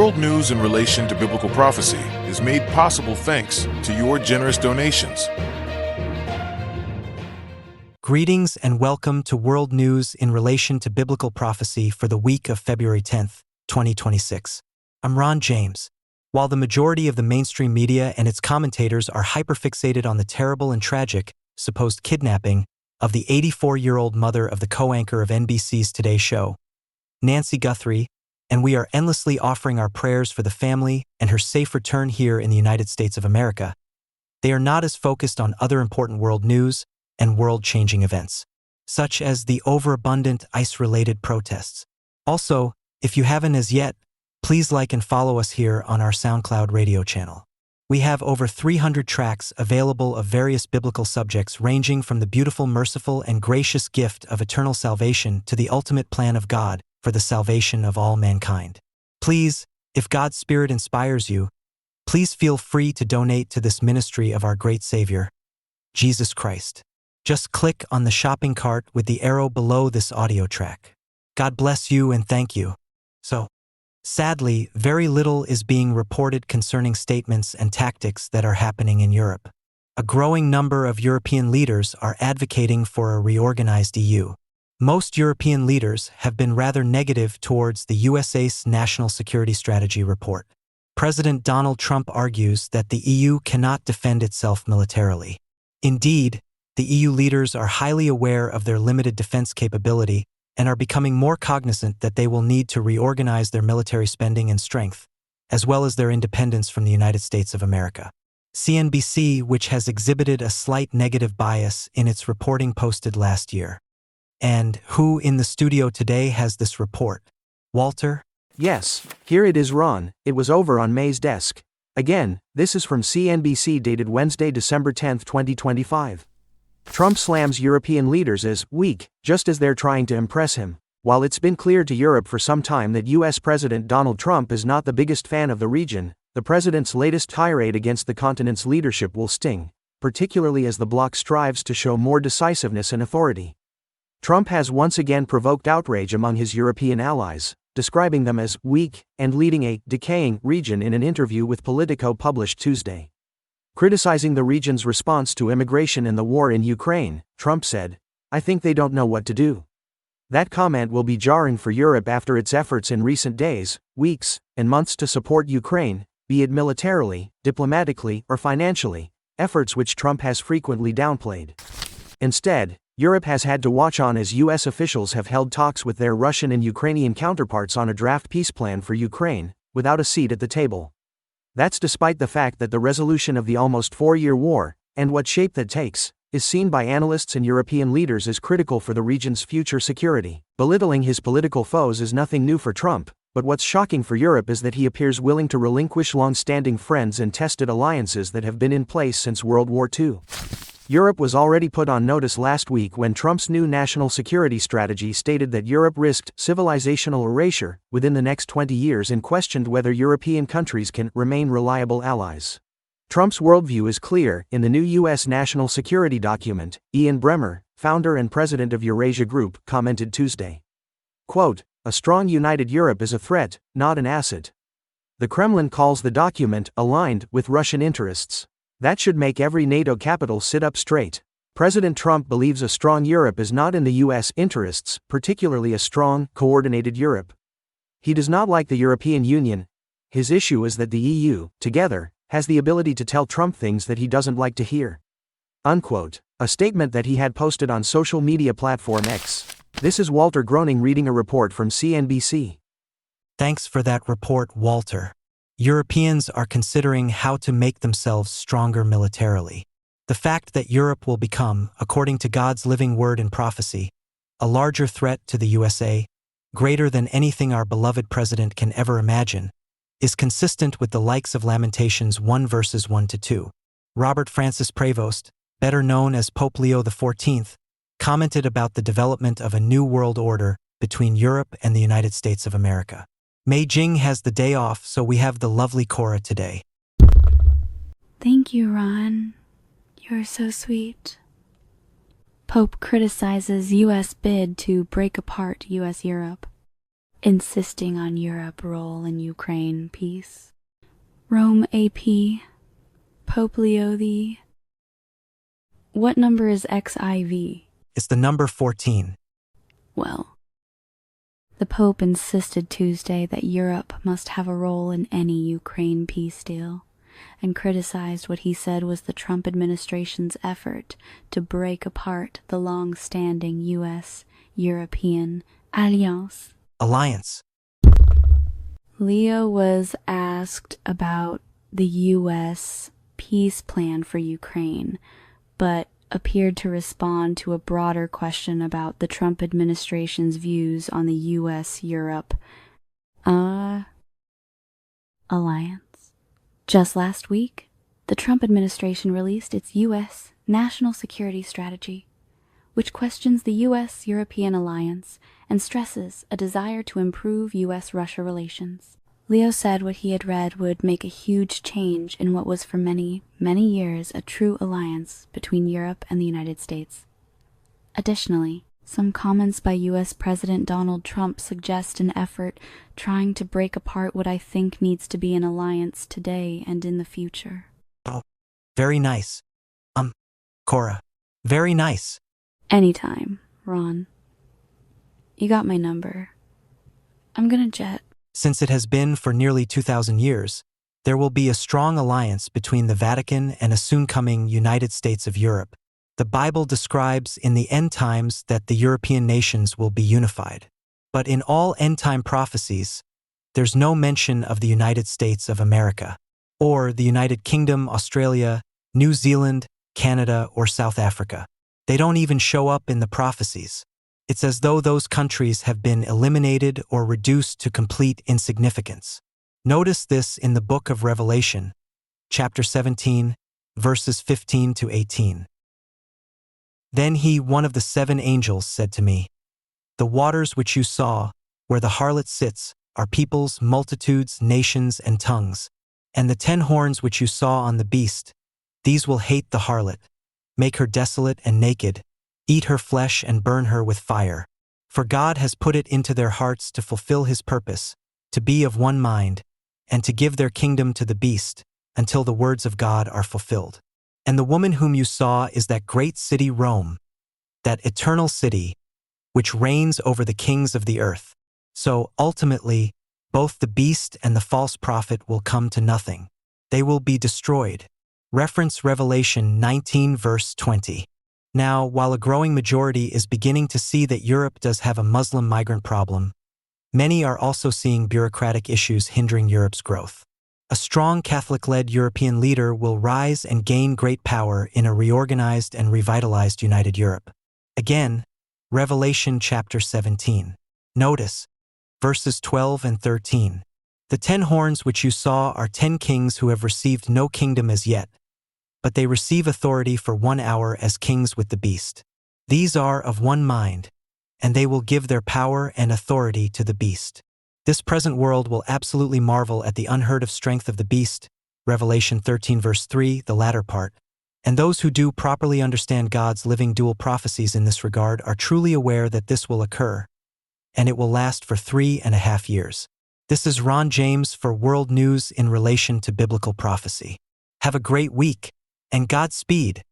World News in Relation to Biblical Prophecy is made possible thanks to your generous donations. Greetings and welcome to World News in Relation to Biblical Prophecy for the week of February 10th, 2026. I'm Ron James. While the majority of the mainstream media and its commentators are hyperfixated on the terrible and tragic supposed kidnapping of the 84-year-old mother of the co-anchor of NBC's Today Show, Nancy Guthrie, and we are endlessly offering our prayers for the family and her safe return here in the United States of America, they are not as focused on other important world news and world-changing events, such as the overabundant ICE-related protests. Also, if you haven't as yet, please like and follow us here on our SoundCloud radio channel. We have over 300 tracks available of various biblical subjects ranging from the beautiful, merciful, and gracious gift of eternal salvation to the ultimate plan of God for the salvation of all mankind. Please, if God's Spirit inspires you, please feel free to donate to this ministry of our great Savior, Jesus Christ. Just click on the shopping cart with the arrow below this audio track. God bless you and thank you. So, sadly, very little is being reported concerning statements and tactics that are happening in Europe. A growing number of European leaders are advocating for a reorganized EU. Most European leaders have been rather negative towards the USA's National Security Strategy report. President Donald Trump argues that the EU cannot defend itself militarily. Indeed, the EU leaders are highly aware of their limited defense capability and are becoming more cognizant that they will need to reorganize their military spending and strength, as well as their independence from the United States of America. CNBC, which has exhibited a slight negative bias in its reporting posted last year. And who in the studio today has this report? Walter? Yes, here it is, Ron. It was over on May's desk. Again, this is from CNBC dated Wednesday, December 10, 2025. Trump slams European leaders as weak, just as they're trying to impress him. While it's been clear to Europe for some time that US President Donald Trump is not the biggest fan of the region, the president's latest tirade against the continent's leadership will sting, particularly as the bloc strives to show more decisiveness and authority. Trump has once again provoked outrage among his European allies, describing them as weak and leading a decaying region in an interview with Politico published Tuesday. Criticizing the region's response to immigration and the war in Ukraine, Trump said, "I think they don't know what to do." That comment will be jarring for Europe after its efforts in recent days, weeks, and months to support Ukraine, be it militarily, diplomatically, or financially, efforts which Trump has frequently downplayed. Instead, Europe has had to watch on as US officials have held talks with their Russian and Ukrainian counterparts on a draft peace plan for Ukraine, without a seat at the table. That's despite the fact that the resolution of the almost 4-year war, and what shape that takes, is seen by analysts and European leaders as critical for the region's future security. Belittling his political foes is nothing new for Trump, but what's shocking for Europe is that he appears willing to relinquish long-standing friends and tested alliances that have been in place since World War II. Europe was already put on notice last week when Trump's new national security strategy stated that Europe risked civilizational erasure within the next 20 years and questioned whether European countries can remain reliable allies. Trump's worldview is clear in the new U.S. national security document. Ian Bremmer, founder and president of Eurasia Group, commented Tuesday. Quote, "A strong united Europe is a threat, not an asset." The Kremlin calls the document aligned with Russian interests. That should make every NATO capital sit up straight. President Trump believes a strong Europe is not in the U.S. interests, particularly a strong, coordinated Europe. He does not like the European Union. His issue is that the EU, together, has the ability to tell Trump things that he doesn't like to hear. Unquote. A statement that he had posted on social media platform X. This is Walter Groening reading a report from CNBC. Thanks for that report, Walter. Europeans are considering how to make themselves stronger militarily. The fact that Europe will become, according to God's living word and prophecy, a larger threat to the USA, greater than anything our beloved president can ever imagine, is consistent with the likes of Lamentations 1 verses 1-2. Robert Francis Prevost, better known as Pope Leo XIV, commented about the development of a new world order between Europe and the United States of America. Mei Jing has the day off, so we have the lovely Cora today. Thank you, Ron. You're so sweet. Pope criticizes U.S. bid to break apart U.S.-Europe. insisting on Europe's role in Ukraine peace. Rome AP, Pope Leo the... What number is XIV? It's the number 14. Well, the Pope insisted Tuesday that Europe must have a role in any Ukraine peace deal, and criticized what he said was the Trump administration's effort to break apart the long-standing U.S.-European alliance. Leo was asked about the U.S. peace plan for Ukraine, but appeared to respond to a broader question about the Trump administration's views on the U.S.-Europe alliance. Just last week, the Trump administration released its U.S. national security strategy, which questions the U.S.-European alliance and stresses a desire to improve U.S.-Russia relations. Leo said what he had read would make a huge change in what was for many, many years a true alliance between Europe and the United States. Additionally, some comments by U.S. President Donald Trump suggest an effort trying to break apart what I think needs to be an alliance today and in the future. Oh, very nice. Cora, very nice. Anytime, Ron. You got my number. I'm gonna jet. Since it has been for nearly 2,000 years, there will be a strong alliance between the Vatican and a soon-coming United States of Europe. The Bible describes in the end times that the European nations will be unified. But in all end-time prophecies, there's no mention of the United States of America, or the United Kingdom, Australia, New Zealand, Canada, or South Africa. They don't even show up in the prophecies. It's as though those countries have been eliminated or reduced to complete insignificance. Notice this in the book of Revelation, chapter 17, verses 15 to 18. Then he, one of the 7 angels, said to me, "The waters which you saw, where the harlot sits, are peoples, multitudes, nations, and tongues. And the 10 horns which you saw on the beast, these will hate the harlot, make her desolate and naked, eat her flesh and burn her with fire. For God has put it into their hearts to fulfill his purpose, to be of one mind, and to give their kingdom to the beast, until the words of God are fulfilled. And the woman whom you saw is that great city Rome, that eternal city, which reigns over the kings of the earth. So, ultimately, both the beast and the false prophet will come to nothing. They will be destroyed." Reference Revelation 19 verse 20. Now, while a growing majority is beginning to see that Europe does have a Muslim migrant problem, many are also seeing bureaucratic issues hindering Europe's growth. A strong Catholic-led European leader will rise and gain great power in a reorganized and revitalized United Europe. Again, Revelation chapter 17. Notice verses 12 and 13. "The 10 horns which you saw are 10 kings who have received no kingdom as yet, but they receive authority for 1 hour as kings with the beast. These are of one mind, and they will give their power and authority to the beast. This present world will absolutely marvel at the unheard of strength of the beast," Revelation 13 verse 3, the latter part. And those who do properly understand God's living dual prophecies in this regard are truly aware that this will occur, and it will last for 3.5 years. This is Ron James for World News in relation to biblical prophecy. Have a great week, and Godspeed.